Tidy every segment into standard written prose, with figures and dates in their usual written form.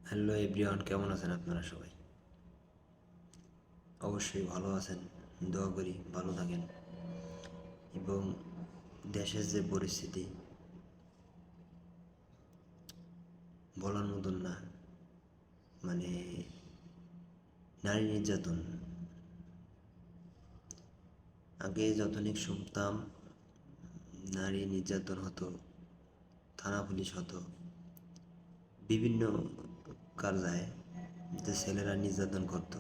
Hello everyone, কেমন আছেন আপনারা সবাই? অবশ্যই ভালো আছেন। দোয়া করি ভালো থাকেন। এবং দেশের যে পরিস্থিতি বলার মতন না। মানে নারী নির্যাতন, আগে যতদিন শুনতাম নারী নির্যাতন হতো, থানা পুলিশ হতো, বিভিন্ন কারজায় যে ছেলেরা নির্যাতন করতো,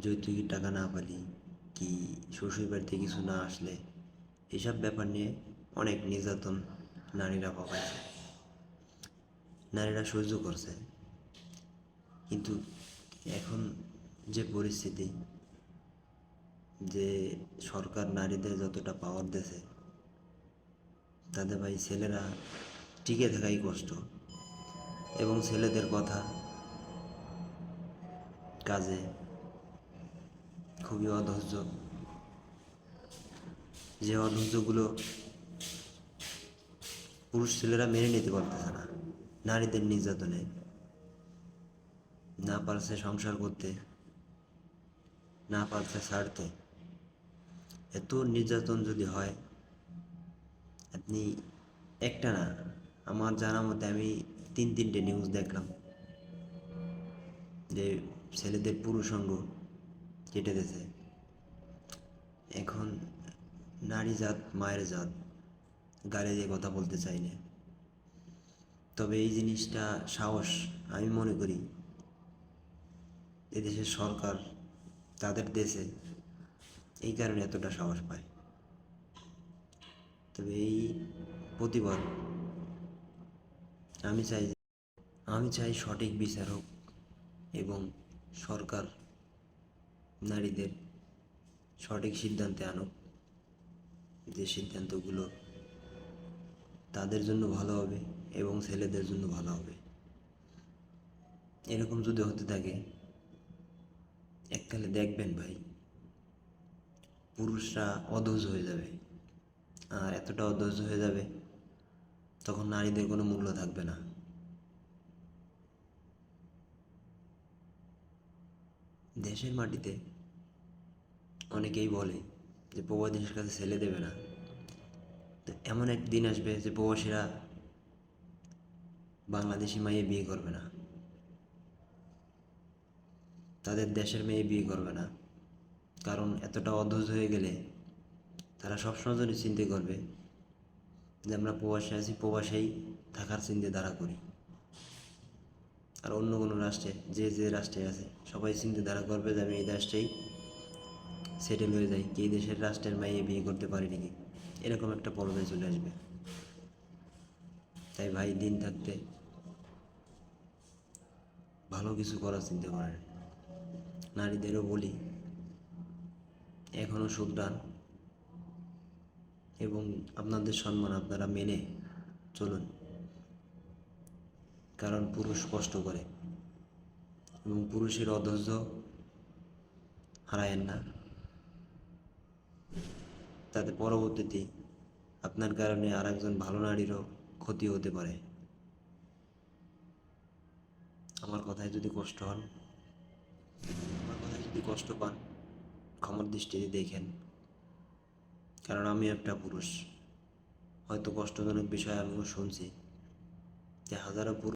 যৌতুকের টাকা না পালি কি শ্বশুর বাড়িতে কিছু না আসলে এসব ব্যাপার নিয়ে অনেক নির্যাতন নারীরা পাকাইছে, নারীরা সহ্য করছে। কিন্তু এখন যে পরিস্থিতি, যে সরকার নারীদের যতটা পাওয়ার দিয়েছে, তাতে ভাই ছেলেরা টিকে থাকাই কষ্ট। এবং ছেলেদের কথা কাজে খুবই অধৈর্য, যে অধৈর্যগুলো পুরুষ ছেলেরা মেনে নিতে পারতেছে না। নারীদের নির্যাতনে না পারছে সংসার করতে, না পারছে ছাড়তে। এত নির্যাতন যদি হয়, আপনি একটা না, আমার জানা মতে আমি তিনটে নিউজ দেখলাম যে ছেলেদের পুরুষ অঙ্গ কেটে দিয়েছে। এখন নারী জাত মায়ের জাত, গালি দিয়ে কথা বলতে চাই না, তবে এই জিনিসটা সাহস আমি মনে করি এদেশের সরকার তাদের দেশে এই কারণে এতটা সাহস পায়। তবে এই প্রতিবাদ আমি চাই, সঠিক বিচার হোক এবং সরকার নারীদের সঠিক সিদ্ধান্তে আনুক, যে সিদ্ধান্তগুলো তাদের জন্য ভালো হবে এবং ছেলেদের জন্য ভালো হবে। এরকম যদি হতে থাকে, এককালে দেখবেন ভাই পুরুষরা অধৈর্য হয়ে যাবে, আর এতটা অধৈর্য হয়ে যাবে তখন নারীদের কোনো মূল্য থাকবে না। দেশের মাটিতে অনেকেই বলে যে প্রবাসীদের কাছে ছেলে দেবে না, তো এমন এক দিন আসবে যে প্রবাসীরা বাংলাদেশি মেয়ে বিয়ে করবে না, তাদের দেশের মেয়ে বিয়ে করবে না। কারণ এতটা অধৈর্য হয়ে গেলে তারা সবসময় জন্য চিন্তা করবে যে আমরা প্রবাসে আছি, প্রবাসেই থাকার চিন্তাধারা করি। আর অন্য কোনো রাষ্ট্রে, যে রাষ্ট্রে আছে সবাই চিন্তাধারা করবে যে আমি এই রাষ্ট্রেই সেটেল হয়ে যাই, কি এই দেশের রাষ্ট্রের মেয়ে বিয়ে করতে পারি নাকি, এরকম একটা পর্যায়ে চলে আসবে। তাই ভাই দিন থাকতে ভালো কিছু করার চিন্তা করেন। নারীদেরও বলি এখনও শুধরান এবং আপনাদের সম্মান আপনারা মেনে চলুন, কারণ পুরুষ কষ্ট করে এবং পুরুষের অধৈর্য হারায়েন না, তাতে পরবর্তীতে আপনার কারণে আর একজন ভালো নারীরও ক্ষতি হতে পারে। আমার কথায় যদি কষ্ট হন, আমার কথায় যদি কষ্ট পান, ক্ষমার দৃষ্টিতে দেখেন, কারণ আমি একটা পুরুষ। হয়তো কষ্টজনক বিষয় আমিও শুনছি যে হাজারো পুরুষ